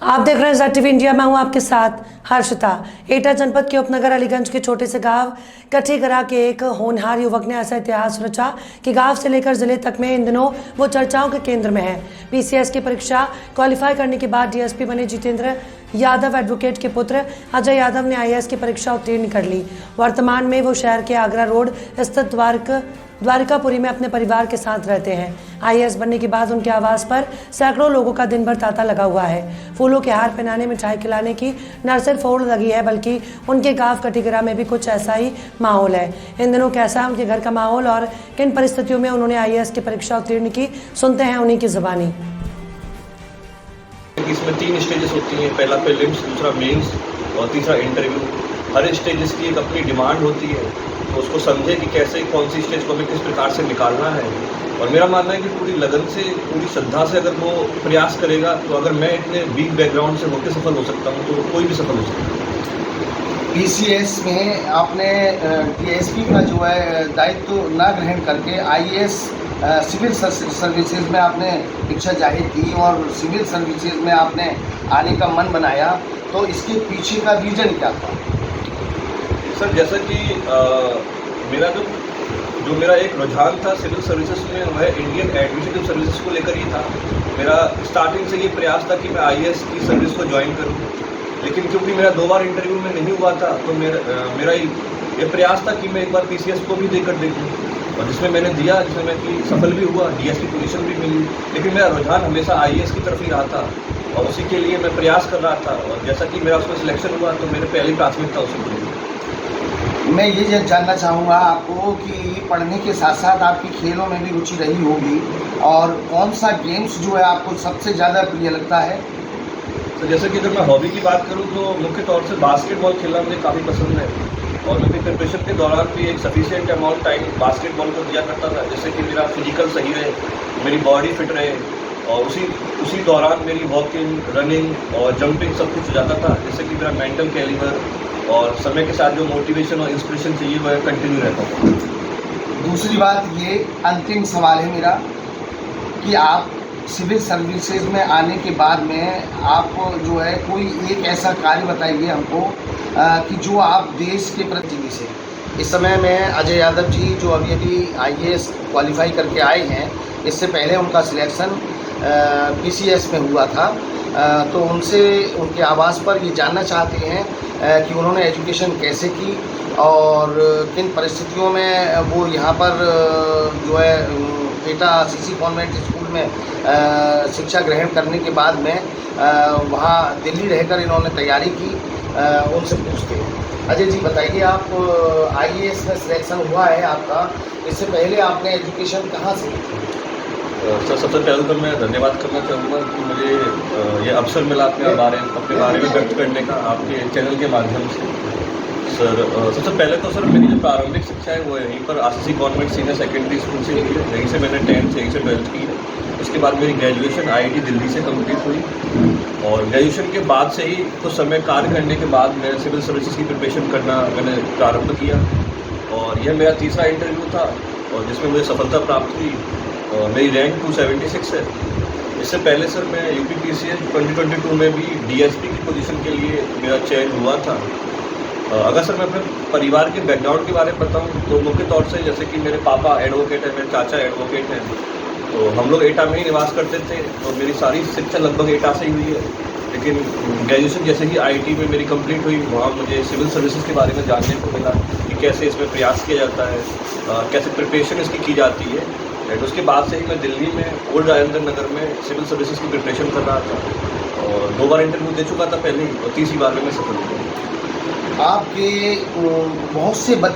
आप देख रहे हैं ज़ेड टीवी इंडिया। मैं हूं आपके साथ हर्षिता। एटा जनपद के उपनगर अलीगंज के छोटे से गांव कठीगरा के एक होनहार युवक ने ऐसा इतिहास रचा कि गांव से लेकर जिले तक में इन दिनों वो चर्चाओं के केंद्र में है। पीसीएस की परीक्षा क्वालिफाई करने के बाद डीएसपी बने जितेंद्र यादव एडवोकेट के पुत्र अजय यादव ने आईएएस की परीक्षा उत्तीर्ण कर ली। वर्तमान में वो शहर के आगरा रोड स्थित द्वारिकापुरी में अपने परिवार के साथ रहते हैं। आईएएस बनने के बाद उनके आवास पर सैकड़ों लोगों का दिन भर तांता लगा हुआ है। फूलों के हार पहनाने, मिठाई खिलाने की न सिर्फ होड़ लगी है बल्कि उनके गांव कठीगरा में भी कुछ ऐसा ही माहौल है। इन दिनों कैसा है उनके घर का माहौल और किन परिस्थितियों में उन्होंने आईएएस की परीक्षा उत्तीर्ण की, सुनते हैं उन्हीं की जुबानी। इसमें 3 स्टेजेस होती हैं, पहला प्रीलिम्स, दूसरा मेंस और तीसरा इंटरव्यू। हर स्टेजेस की एक अपनी डिमांड होती है, तो उसको समझे कि कैसे कौन सी स्टेज को हमें किस प्रकार से निकालना है। और मेरा मानना है कि पूरी लगन से, पूरी श्रद्धा से अगर वो प्रयास करेगा, तो अगर मैं इतने वीक बैकग्राउंड से होकर सफल हो सकता हूँ तो कोई भी सफल हो सकता है। पीसीएस में आपने डीएसपी का जो है दायित्व न ग्रहण करके आईएएस सिविल सर्विसेज में आपने इच्छा जाहिर की और सिविल सर्विसेज में आपने आने का मन बनाया, तो इसके पीछे का रीज़न क्या था? सर, जैसा कि मेरा जो मेरा एक रुझान था सिविल सर्विसेज में, वह इंडियन एडमिनिस्ट्रेटिव सर्विसेज को लेकर ही था। मेरा स्टार्टिंग से ये प्रयास था कि मैं आईएएस की सर्विस को ज्वाइन करूं, लेकिन क्योंकि मेरा 2 बार इंटरव्यू में नहीं हुआ था, तो मेरा ये प्रयास था कि मैं एक बार पीसीएस को भी देकर देखूं, और जिसमें मैंने दिया, जिसमें मैं कि सफल भी हुआ, डीएसपी पोजीशन भी मिली। लेकिन मेरा रुझान हमेशा आईएएस की तरफ ही रहा था और उसी के लिए मैं प्रयास कर रहा था। और जैसा कि मेरा उसमें सिलेक्शन हुआ, तो मेरी पहली प्राथमिकता उसी को दी। मैं ये जानना चाहूँगा आपको कि पढ़ने के साथ साथ आपकी खेलों में भी रुचि रही होगी, और कौन सा गेम्स जो है आपको सबसे ज़्यादा प्रिय लगता है? तो जैसे कि अगर मैं हॉबी की बात करूं, तो मुख्य तौर से बास्केटबॉल खेलना मुझे काफ़ी पसंद है। और मैं अपनी प्रिपरेशन के दौरान भी एक सफिशिएंट अमाउंट टाइम बास्केटबॉल को दिया करता था, जिससे कि मेरा फिजिकल सही रहे, मेरी बॉडी फिट रहे, और उसी दौरान मेरी वॉकिंग, रनिंग और जंपिंग सब कुछ हो जाता था, जिससे कि मेरा मेंटल कैलिबर और समय के साथ जो मोटिवेशन और इंस्पिरेशन चाहिए वह कंटिन्यू रहता था। दूसरी बात, ये अंतिम सवाल है मेरा कि आप सिविल सर्विसेज में आने के बाद में आप जो है कोई एक ऐसा कार्य बताइए हमको कि जो आप देश के प्रति से। इस समय में अजय यादव जी जो अभी आईएएस क्वालिफाई करके आए हैं, इससे पहले उनका सिलेक्शन पीसीएस में हुआ था, तो उनसे उनके आवास पर ये जानना चाहते हैं कि उन्होंने एजुकेशन कैसे की और किन परिस्थितियों में वो यहाँ पर जो है एटा सीसी कॉन्वेंट स्कूल में शिक्षा ग्रहण करने के बाद में वहाँ दिल्ली रहकर इन्होंने तैयारी की, उनसे पूछते हैं। अजय जी बताइए, आप आईएएस में सिलेक्शन हुआ है आपका, इससे पहले आपने एजुकेशन कहाँ से की थी? सर, सबसे पहले तो मैं धन्यवाद करना चाहूँगा कि मुझे ये अवसर मिला अपने बारे में व्यक्त करने का आपके चैनल के माध्यम से। सर, सबसे पहले तो सर मेरी जो प्रारंभिक शिक्षा है वो यहीं पर RCC government senior secondary school से हुई है। यहीं से मैंने 10th, यहीं से 12th की है। उसके बाद मेरी ग्रेजुएशन आईआईटी दिल्ली से कंप्लीट हुई, और ग्रेजुएशन के बाद से ही कुछ समय कार्य करने के बाद मैं सिविल सर्विसेज की प्रिपरेशन करना मैंने प्रारंभ किया, और यह मेरा तीसरा इंटरव्यू था और जिसमें मुझे सफलता प्राप्त हुई। मेरी रैंक 276 है। इससे पहले सर मैं यूपीपीसीएस 2022 में भी डीएसपी की पोजीशन के लिए मेरा चयन हुआ था। अगर सर मैं अपने परिवार के बैकग्राउंड के बारे में बताऊं, तो मुख्य तौर से जैसे कि मेरे पापा एडवोकेट हैं, मेरे चाचा एडवोकेट हैं, तो हम लोग एटा में ही निवास करते थे, तो मेरी सारी शिक्षा लगभग एटा से ही हुई है। लेकिन ग्रेजुएशन जैसे कि आईआईटी में मेरी कंप्लीट हुई, वहाँ मुझे सिविल सर्विसेज के बारे में जानने को मिला कि कैसे इसमें प्रयास किया जाता है, कैसे प्रिपरेशन इसकी की जाती है। एंड उसके बाद से ही मैं दिल्ली में ओल्ड राजेंद्र नगर में सिविल सर्विसेज की प्रिपरेशन कर रहा था, और 2 बार इंटरव्यू दे चुका था पहले ही, और तीसरी बार में मैं सफल हुआ। आपके बहुत से